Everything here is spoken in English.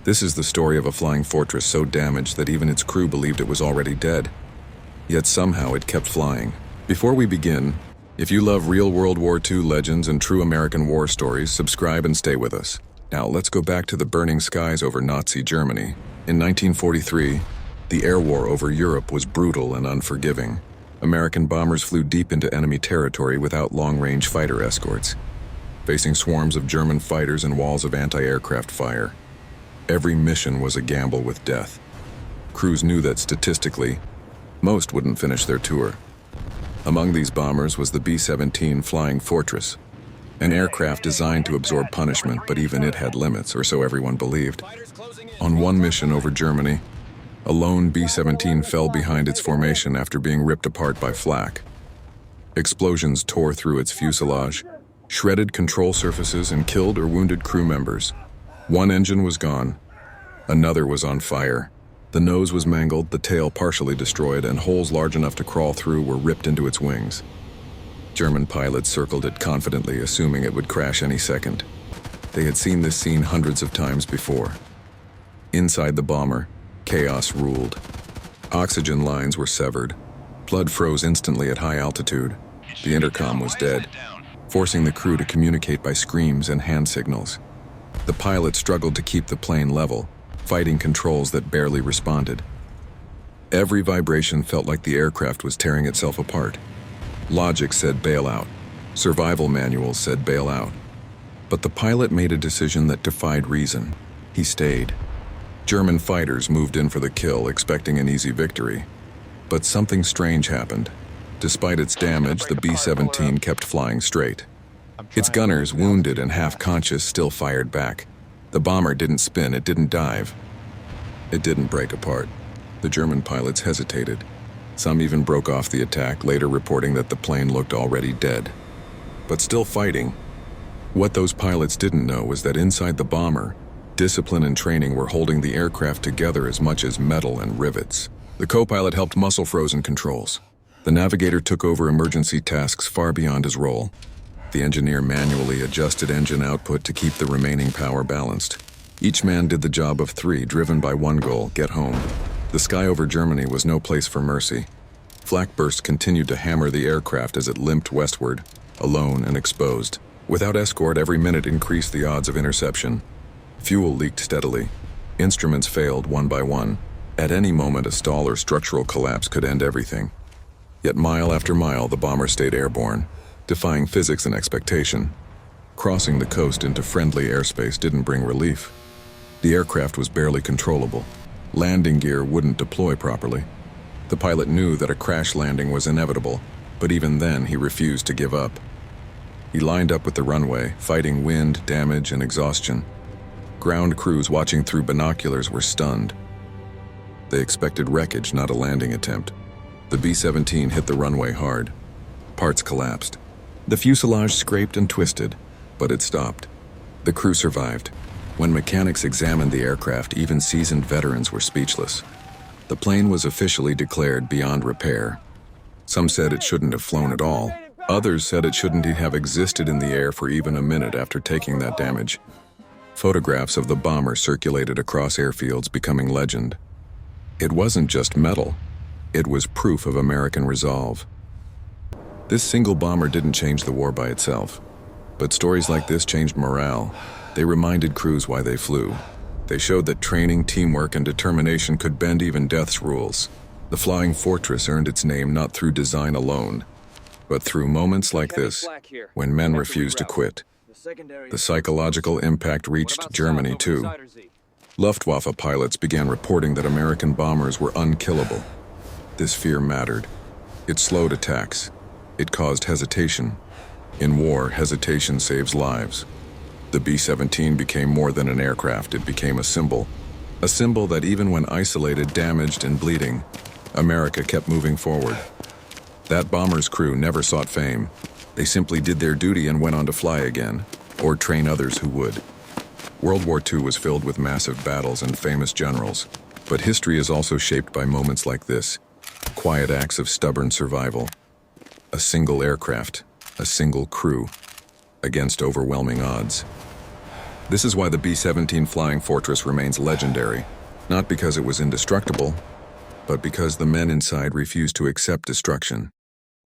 This is the story of a flying fortress so damaged that even its crew believed it was already dead. Yet somehow it kept flying. Before we begin, if you love real World War II legends and true American war stories, subscribe and stay with us. Now let's go back to the burning skies over Nazi Germany. In 1943, the air war over Europe was brutal and unforgiving. American bombers flew deep into enemy territory without long-range fighter escorts, facing swarms of German fighters and walls of anti-aircraft fire. Every mission was a gamble with death. Crews knew that statistically, most wouldn't finish their tour. Among these bombers was the B-17 Flying Fortress, an aircraft designed to absorb punishment, but even it had limits, or so everyone believed. On one mission over Germany, a lone B-17 fell behind its formation after being ripped apart by flak. Explosions tore through its fuselage, shredded control surfaces, and killed or wounded crew members. One engine was gone. Another was on fire. The nose was mangled, the tail partially destroyed, and holes large enough to crawl through were ripped into its wings. German pilots circled it confidently, assuming it would crash any second. They had seen this scene hundreds of times before. Inside the bomber, chaos ruled. Oxygen lines were severed. Blood froze instantly at high altitude. The intercom was dead, forcing the crew to communicate by screams and hand signals. The pilot struggled to keep the plane level, fighting controls that barely responded. Every vibration felt like the aircraft was tearing itself apart. Logic said bail out. Survival manuals said bail out. But the pilot made a decision that defied reason. He stayed. German fighters moved in for the kill, expecting an easy victory. But something strange happened. Despite its damage, the B-17 kept flying straight. Its gunners, wounded and half-conscious, still fired back. The bomber didn't spin, it didn't dive. It didn't break apart. The German pilots hesitated. Some even broke off the attack, later reporting that the plane looked already dead. But still fighting. What those pilots didn't know was that inside the bomber, discipline and training were holding the aircraft together as much as metal and rivets. The co-pilot helped muscle frozen controls. The navigator took over emergency tasks far beyond his role. The engineer manually adjusted engine output to keep the remaining power balanced. Each man did the job of three, driven by one goal: get home. The sky over Germany was no place for mercy. Flak bursts continued to hammer the aircraft as it limped westward, alone and exposed. Without escort, every minute increased the odds of interception. Fuel leaked steadily. Instruments failed one by one. At any moment, a stall or structural collapse could end everything. Yet mile after mile, the bomber stayed airborne, defying physics and expectation. Crossing the coast into friendly airspace didn't bring relief. The aircraft was barely controllable. Landing gear wouldn't deploy properly. The pilot knew that a crash landing was inevitable, but even then he refused to give up. He lined up with the runway, fighting wind, damage, and exhaustion. Ground crews watching through binoculars were stunned. They expected wreckage, not a landing attempt. The B-17 hit the runway hard. Parts collapsed. The fuselage scraped and twisted, but it stopped. The crew survived. When mechanics examined the aircraft, even seasoned veterans were speechless. The plane was officially declared beyond repair. Some said it shouldn't have flown at all. Others said it shouldn't have existed in the air for even a minute after taking that damage. Photographs of the bomber circulated across airfields, becoming legend. It wasn't just metal. It was proof of American resolve. This single bomber didn't change the war by itself. But stories like this changed morale. They reminded crews why they flew. They showed that training, teamwork, and determination could bend even death's rules. The Flying Fortress earned its name not through design alone, but through moments like this, when men refused to quit. The psychological impact reached Germany too. Luftwaffe pilots began reporting that American bombers were unkillable. This fear mattered. It slowed attacks. It caused hesitation. In war, hesitation saves lives. The B-17 became more than an aircraft, it became a symbol. A symbol that even when isolated, damaged, and bleeding, America kept moving forward. That bomber's crew never sought fame. They simply did their duty and went on to fly again, or train others who would. World War II was filled with massive battles and famous generals, but history is also shaped by moments like this, quiet acts of stubborn survival. A single aircraft, a single crew, against overwhelming odds. This is why the B-17 flying fortress remains legendary, not because it was indestructible, but because the men inside refused to accept destruction.